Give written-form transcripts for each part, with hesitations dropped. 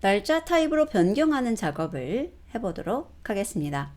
날짜 타입으로 변경하는 작업을 해보도록 하겠습니다.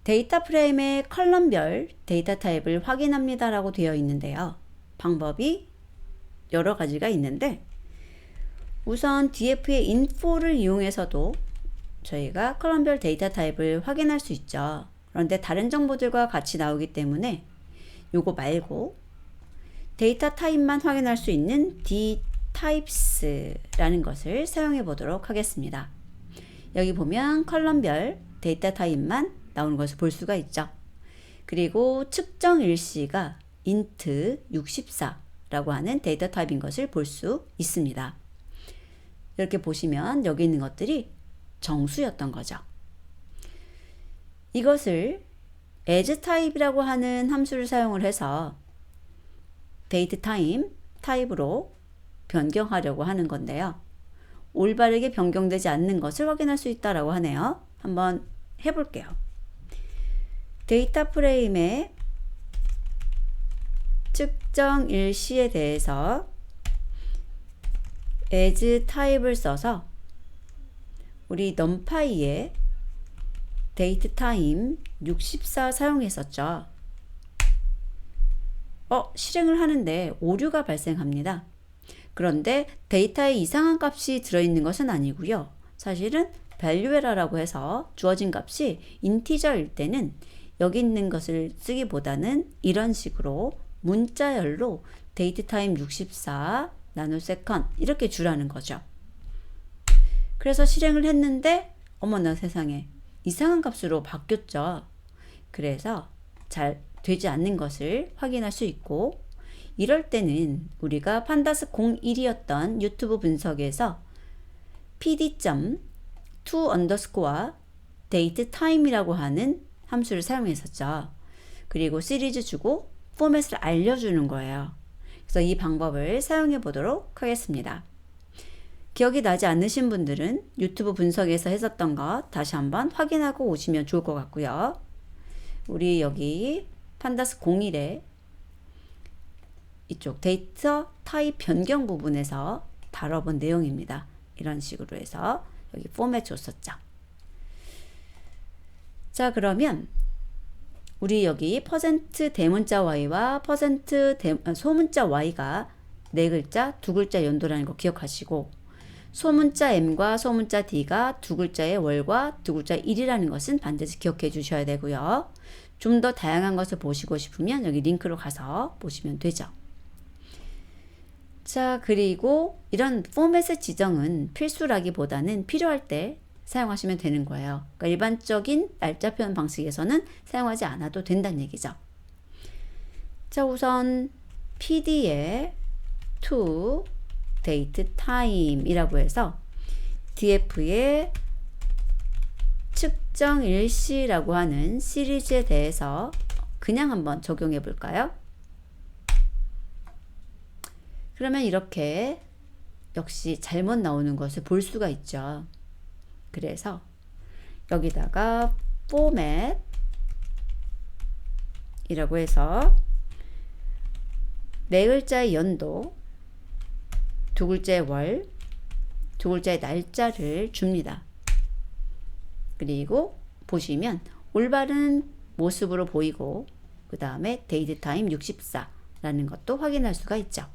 데이터 프레임의 컬럼별 데이터 타입을 확인합니다 라고 되어 있는데요. 방법이 여러 가지가 있는데 우선 DF의 info를 이용해서도 저희가 컬럼별 데이터 타입을 확인할 수 있죠. 그런데 다른 정보들과 같이 나오기 때문에 요거 말고 데이터 타입만 확인할 수 있는 dtypes라는 것을 사용해 보도록 하겠습니다. 여기 보면 컬럼별 데이터 타입만 나오는 것을 볼 수가 있죠. 그리고 측정 일시가 int 64라고 하는 데이터 타입인 것을 볼 수 있습니다. 이렇게 보시면 여기 있는 것들이 정수였던 거죠. 이것을 as 타입이라고 하는 함수를 사용을 해서 date time 타입으로 변경하려고 하는 건데요. 올바르게 변경되지 않는 것을 확인할 수 있다라고 하네요. 한번 해볼게요. 데이터 프레임의 측정 일시에 대해서 as 타입을 써서 우리 numpy에 date time 64 사용했었죠. 실행을 하는데 오류가 발생합니다. 그런데 데이터에 이상한 값이 들어있는 것은 아니고요. 사실은 value라고 해서 주어진 값이 인티저일 때는 여기 있는 것을 쓰기보다는 이런 식으로 문자열로 datetime 64 나노세컨 이렇게 주라는 거죠. 그래서 실행을 했는데 어머나 세상에 이상한 값으로 바뀌었죠. 그래서 잘 되지 않는 것을 확인할 수 있고 이럴 때는 우리가 판다스 01이었던 유튜브 분석에서 pd.to_datetime이라고 하는 함수를 사용했었죠. 그리고 시리즈 주고 포맷을 알려주는 거예요. 그래서 이 방법을 사용해 보도록 하겠습니다. 기억이 나지 않으신 분들은 유튜브 분석에서 했었던 것 다시 한번 확인하고 오시면 좋을 것 같고요. 우리 여기 판다스 01에 이쪽 데이터 타입 변경 부분에서 다뤄본 내용입니다. 이런 식으로 해서 여기 포맷 줬었죠. 자, 그러면 우리 여기 퍼센트 대문자 y와 퍼센트 소문자 y가 네 글자, 두 글자 연도라는 거 기억하시고 소문자 m과 소문자 d가 두 글자의 월과 두 글자 일이라는 것은 반드시 기억해 주셔야 되고요. 좀 더 다양한 것을 보시고 싶으면 여기 링크로 가서 보시면 되죠. 자, 그리고 이런 포맷의 지정은 필수라기보다는 필요할 때 사용하시면 되는 거예요. 그러니까 일반적인 날짜 표현 방식에서는 사용하지 않아도 된다는 얘기죠. 자, 우선 pd의 to date time 이라고 해서 df의 측정 일시라고 하는 시리즈에 대해서 그냥 한번 적용해 볼까요? 그러면 이렇게 역시 잘못 나오는 것을 볼 수가 있죠. 그래서 여기다가 format 이라고 해서 네 글자의 연도, 두 글자의 월, 두 글자의 날짜를 줍니다. 그리고 보시면 올바른 모습으로 보이고 그 다음에 datetime 64라는 것도 확인할 수가 있죠.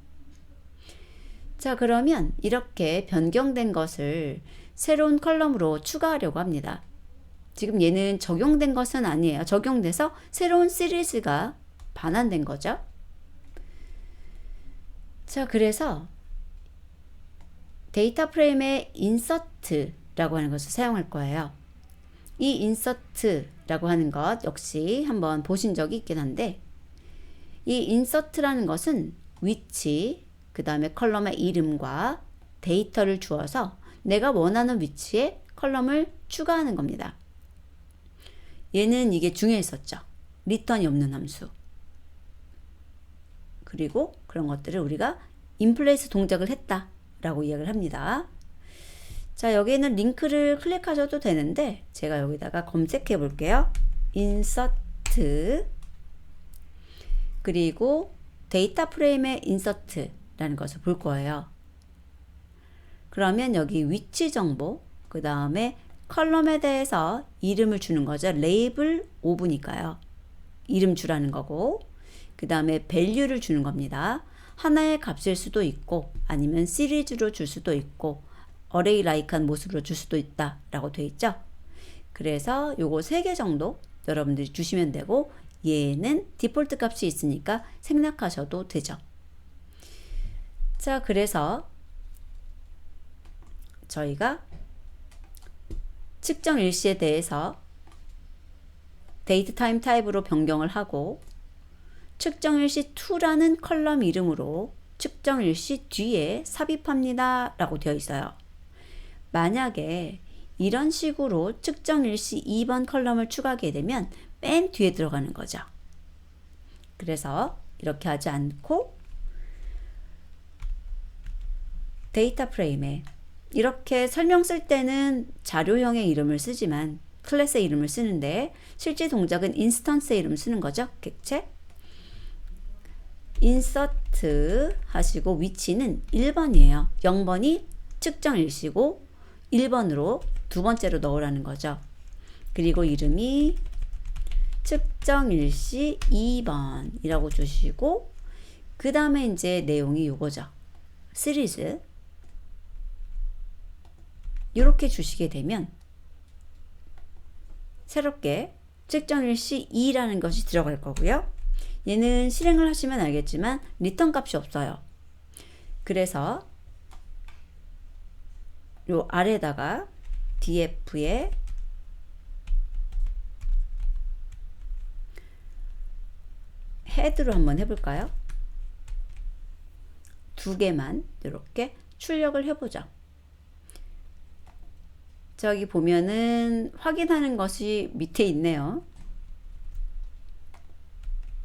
자, 그러면 이렇게 변경된 것을 새로운 컬럼으로 추가하려고 합니다. 지금 얘는 적용된 것은 아니에요. 적용돼서 새로운 시리즈가 반환된 거죠. 자, 그래서 데이터 프레임의 insert라고 하는 것을 사용할 거예요. 이 insert라고 하는 것 역시 한번 보신 적이 있긴 한데 이 insert라는 것은 위치, 그 다음에 컬럼의 이름과 데이터를 주어서 내가 원하는 위치에 컬럼을 추가하는 겁니다. 얘는 이게 중요했었죠. 리턴이 없는 함수. 그리고 그런 것들을 우리가 인플레이스 동작을 했다 라고 이야기를 합니다. 자, 여기에는 링크를 클릭하셔도 되는데 제가 여기다가 검색해 볼게요. insert 그리고 데이터 프레임의 insert라는 것을 볼 거예요. 그러면 여기 위치 정보, 그 다음에 컬럼에 대해서 이름을 주는 거죠. 레이블 오브니까요. 이름 주라는 거고, 그 다음에 value를 주는 겁니다. 하나의 값일 수도 있고 아니면 시리즈로 줄 수도 있고 어레이 라이크한 모습으로 줄 수도 있다 라고 되어 있죠. 그래서 요거 3개 정도 여러분들이 주시면 되고, 얘는 디폴트 값이 있으니까 생략하셔도 되죠. 자, 그래서 저희가 측정 일시에 대해서 데이트 타임 타입으로 변경을 하고, 측정 일시 2라는 컬럼 이름으로 측정 일시 뒤에 삽입합니다 라고 되어 있어요. 만약에 이런 식으로 측정 일시 2번 컬럼을 추가하게 되면 맨 뒤에 들어가는 거죠. 그래서 이렇게 하지 않고 데이터 프레임에 이렇게 설명 쓸 때는 자료형의 이름을 쓰지만 클래스의 이름을 쓰는데, 실제 동작은 인스턴스의 이름을 쓰는 거죠. 객체. 인서트 하시고 위치는 1번이에요. 0번이 측정 일시고 1번으로 두 번째로 넣으라는 거죠. 그리고 이름이 측정 일시 2번이라고 주시고, 그 다음에 이제 내용이 요거죠. 시리즈. 이렇게 주시게 되면 새롭게 측정 일시 2라는 것이 들어갈 거고요. 얘는 실행을 하시면 알겠지만 리턴 값이 없어요. 그래서 요 아래다가 df에 헤드로 한번 해볼까요? 2개만 이렇게 출력을 해보죠. 저기 보면은 확인하는 것이 밑에 있네요.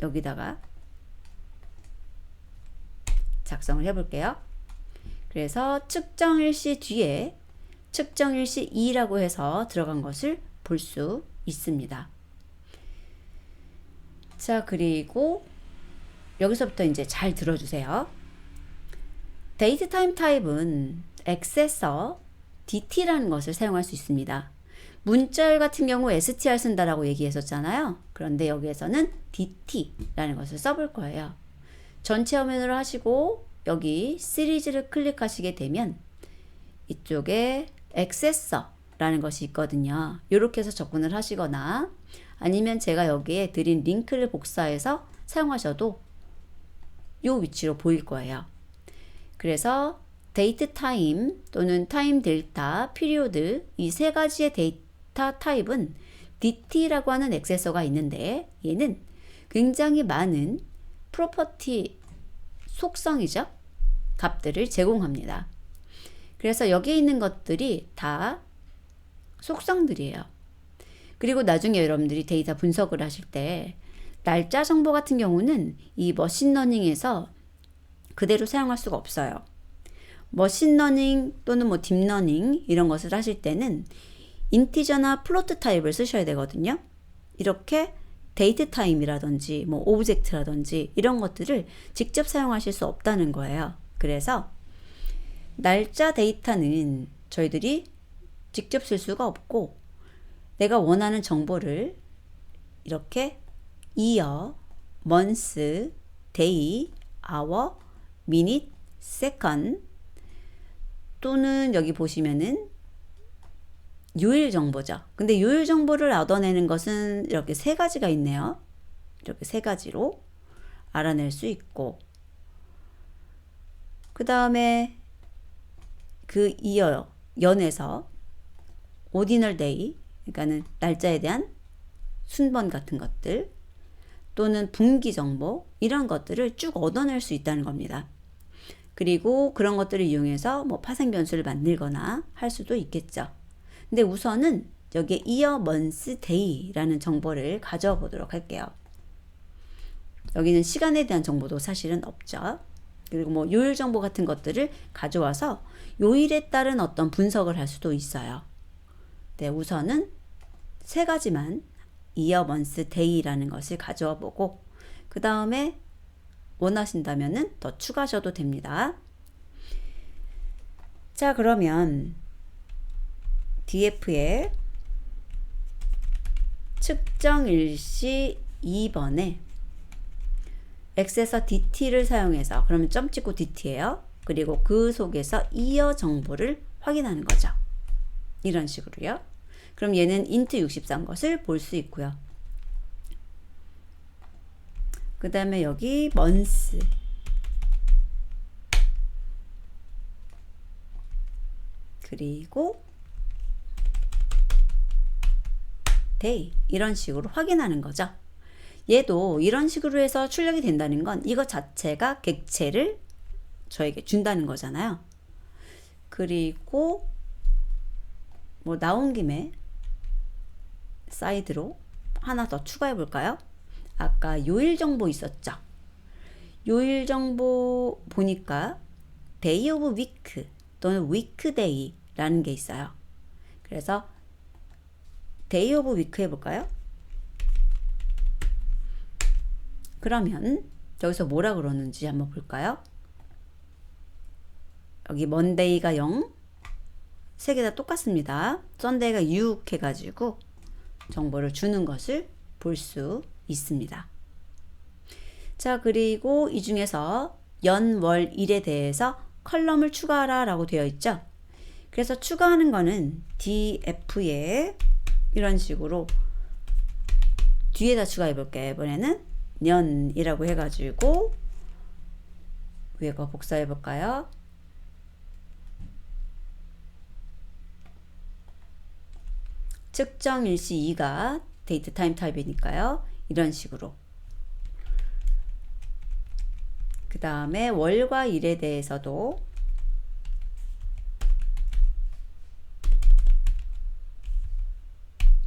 여기다가 작성을 해볼게요. 그래서 측정 일시 뒤에 측정 일시 2라고 해서 들어간 것을 볼 수 있습니다. 자, 그리고 여기서부터 이제 잘 들어주세요. 데이트 타임 타입은 액세서 DT라는 것을 사용할 수 있습니다. 문자열 같은 경우 str 쓴다라고 얘기했었잖아요. 그런데 여기에서는 DT라는 것을 써볼 거예요. 전체 화면으로 하시고 여기 시리즈를 클릭하시게 되면 이쪽에 액세서라는 것이 있거든요. 이렇게 해서 접근을 하시거나 아니면 제가 여기에 드린 링크를 복사해서 사용하셔도 이 위치로 보일 거예요. 그래서 데이트 타임 또는 타임 델타, 피리오드 이 세 가지의 데이터 타입은 DT라고 하는 액세서가 있는데, 얘는 굉장히 많은 프로퍼티 속성이죠. 값들을 제공합니다. 그래서 여기에 있는 것들이 다 속성들이에요. 그리고 나중에 여러분들이 데이터 분석을 하실 때 날짜 정보 같은 경우는 이 머신러닝에서 그대로 사용할 수가 없어요. 머신러닝 또는 뭐 딥러닝 이런 것을 하실 때는 인티저나 플로트 타입을 쓰셔야 되거든요. 이렇게 데이트 타임이라든지 뭐 오브젝트라든지 이런 것들을 직접 사용하실 수 없다는 거예요. 그래서 날짜 데이터는 저희들이 직접 쓸 수가 없고, 내가 원하는 정보를 이렇게 year, month, day, hour, minute, second 또는 여기 보시면은 요일 정보죠. 근데 요일 정보를 얻어내는 것은 이렇게 세 가지가 있네요. 이렇게 세 가지로 알아낼 수 있고, 그 다음에 그 year, 연에서 ordinal day, 그러니까는 날짜에 대한 순번 같은 것들 또는 분기 정보 이런 것들을 쭉 얻어낼 수 있다는 겁니다. 그리고 그런 것들을 이용해서 뭐 파생 변수를 만들거나 할 수도 있겠죠. 근데 우선은 여기에 year, month, day라는 정보를 가져와 보도록 할게요. 여기는 시간에 대한 정보도 사실은 없죠. 그리고 뭐 요일 정보 같은 것들을 가져와서 요일에 따른 어떤 분석을 할 수도 있어요. 네, 우선은 세 가지만 year, month, day라는 것을 가져와 보고, 그 다음에 원하신다면은 더 추가하셔도 됩니다. 자, 그러면 DF에 측정 일시 2번에 X에서 DT를 사용해서, 그러면 점 찍고 DT예요. 그리고 그 속에서 이어 정보를 확인하는 거죠. 이런 식으로요. 그럼 얘는 int 63 것을 볼 수 있고요. 그 다음에 여기 month, 그리고 day, 이런 식으로 확인하는 거죠. 얘도 이런 식으로 해서 출력이 된다는 건 이거 자체가 객체를 저에게 준다는 거잖아요. 그리고 뭐 나온 김에 사이드로 하나 더 추가해 볼까요? 아까 요일 정보 있었죠? 요일 정보 보니까 day of week 또는 weekday 라는 게 있어요. 그래서 day of week 해볼까요? 그러면 여기서 뭐라 그러는지 한번 볼까요? 여기 monday가 0, 세 개 다 똑같습니다. sunday가 6 해가지고 정보를 주는 것을 볼 수 있습니다. 자, 그리고 이 중에서 연, 월, 일에 대해서 컬럼을 추가하라 라고 되어 있죠. 그래서 추가하는 거는 DF에 이런 식으로 뒤에다 추가해 볼게요. 이번에는 년이라고 해가지고 위에 거 복사해 볼까요? 측정 일시 2가 데이트 타임 타입이니까요. 이런 식으로. 그 다음에 월과 일에 대해서도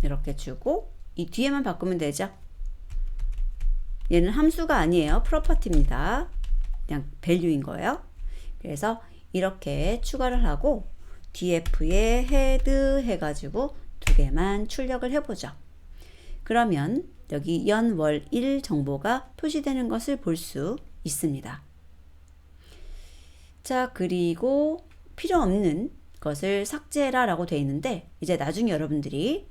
이렇게 주고 이 뒤에만 바꾸면 되죠. 얘는 함수가 아니에요. 프로퍼티입니다. 그냥 밸류인 거예요. 그래서 이렇게 추가를 하고 df에 헤드 해가지고 두 개만 출력을 해보죠. 그러면 여기 연, 월, 일 정보가 표시되는 것을 볼 수 있습니다. 자, 그리고 필요 없는 것을 삭제해라 라고 되어 있는데, 이제 나중에 여러분들이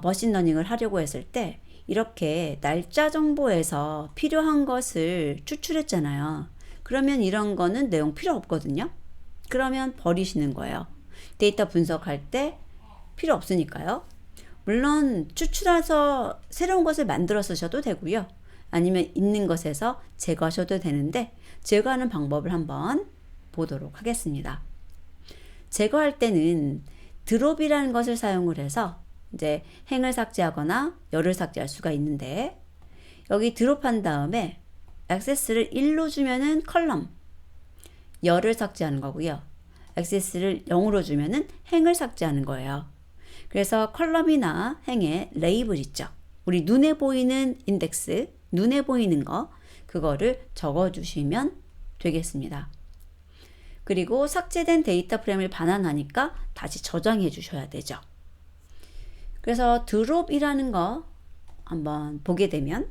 머신러닝을 하려고 했을 때 이렇게 날짜 정보에서 필요한 것을 추출했잖아요. 그러면 이런 거는 내용 필요 없거든요. 그러면 버리시는 거예요. 데이터 분석할 때 필요 없으니까요. 물론 추출해서 새로운 것을 만들어 쓰셔도 되고요. 아니면 있는 것에서 제거하셔도 되는데 제거하는 방법을 한번 보도록 하겠습니다. 제거할 때는 드롭이라는 것을 사용을 해서 이제 행을 삭제하거나 열을 삭제할 수가 있는데, 여기 드롭한 다음에 액세스를 1로 주면은 컬럼, 열을 삭제하는 거고요. 액세스를 0으로 주면은 행을 삭제하는 거예요. 그래서 컬럼이나 행에 레이블 있죠. 우리 눈에 보이는 인덱스, 눈에 보이는 거, 그거를 적어 주시면 되겠습니다. 그리고 삭제된 데이터 프레임을 반환하니까 다시 저장해 주셔야 되죠. 그래서 드롭이라는 거 한번 보게 되면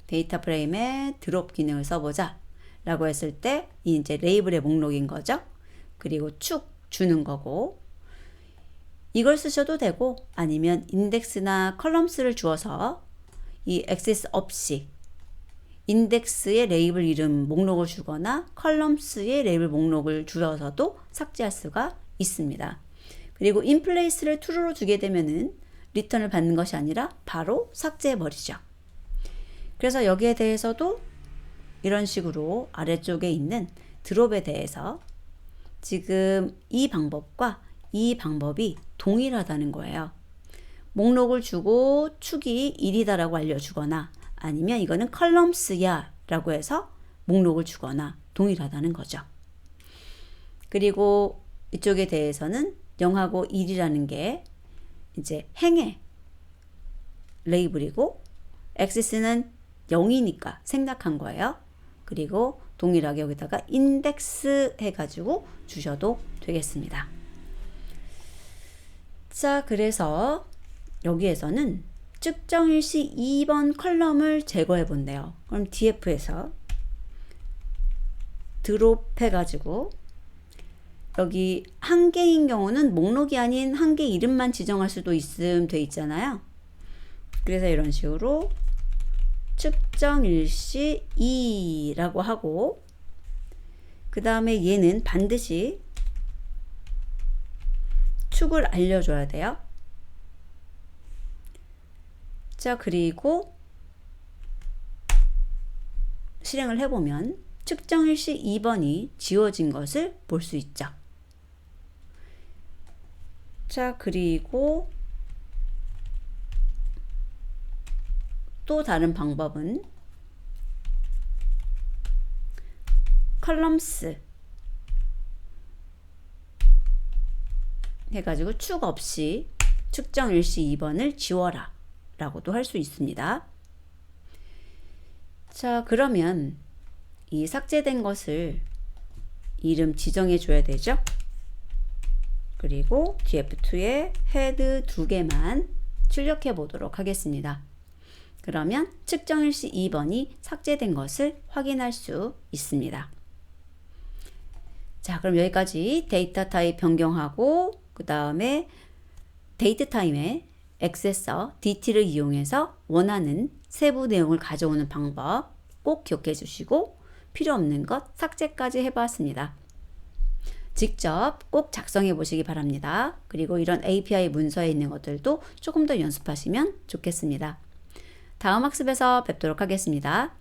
데이터 프레임에 드롭 기능을 써보자 라고 했을 때 이제 레이블의 목록인 거죠. 그리고 축 주는 거고, 이걸 쓰셔도 되고 아니면 인덱스나 컬럼스를 주어서 이 액세스 없이 인덱스의 레이블 이름 목록을 주거나 컬럼스의 레이블 목록을 주어서도 삭제할 수가 있습니다. 그리고 인플레이스를 true로 주게 되면은 리턴을 받는 것이 아니라 바로 삭제해 버리죠. 그래서 여기에 대해서도 이런 식으로 아래쪽에 있는 드롭에 대해서 지금 이 방법과 이 방법이 동일하다는 거예요. 목록을 주고 축이 1이다라고 알려주거나 아니면 이거는 컬럼스야 라고 해서 목록을 주거나 동일하다는 거죠. 그리고 이쪽에 대해서는 0하고 1이라는 게 이제 행의 레이블이고 액세스는 0이니까 생략한 거예요. 그리고 동일하게 여기다가 인덱스 해가지고 주셔도 되겠습니다. 자, 그래서 여기에서는 측정일시 2번 컬럼을 제거해 본대요. 그럼 DF에서 드롭 해가지고 여기 한 개인 경우는 목록이 아닌 한 개 이름만 지정할 수도 있음 돼 있잖아요. 그래서 이런 식으로 측정 일시 2라고 하고, 그 다음에 얘는 반드시 축을 알려줘야 돼요. 자, 그리고 실행을 해보면 측정 일시 2번이 지워진 것을 볼 수 있죠. 자, 그리고 또 다른 방법은 컬럼스 해가지고 축 없이 측정 일시 2번을 지워라 라고도 할 수 있습니다. 자, 그러면 이 삭제된 것을 이름 지정해 줘야 되죠. 그리고 df2에 헤드 2개만 출력해 보도록 하겠습니다. 그러면 측정 일시 2번이 삭제된 것을 확인할 수 있습니다. 자, 그럼 여기까지 데이터 타입 변경하고 그 다음에 데이트 타임에 액세서 DT를 이용해서 원하는 세부 내용을 가져오는 방법 꼭 기억해 주시고 필요 없는 것 삭제까지 해봤습니다. 직접 꼭 작성해 보시기 바랍니다. 그리고 이런 API 문서에 있는 것들도 조금 더 연습하시면 좋겠습니다. 다음 학습에서 뵙도록 하겠습니다.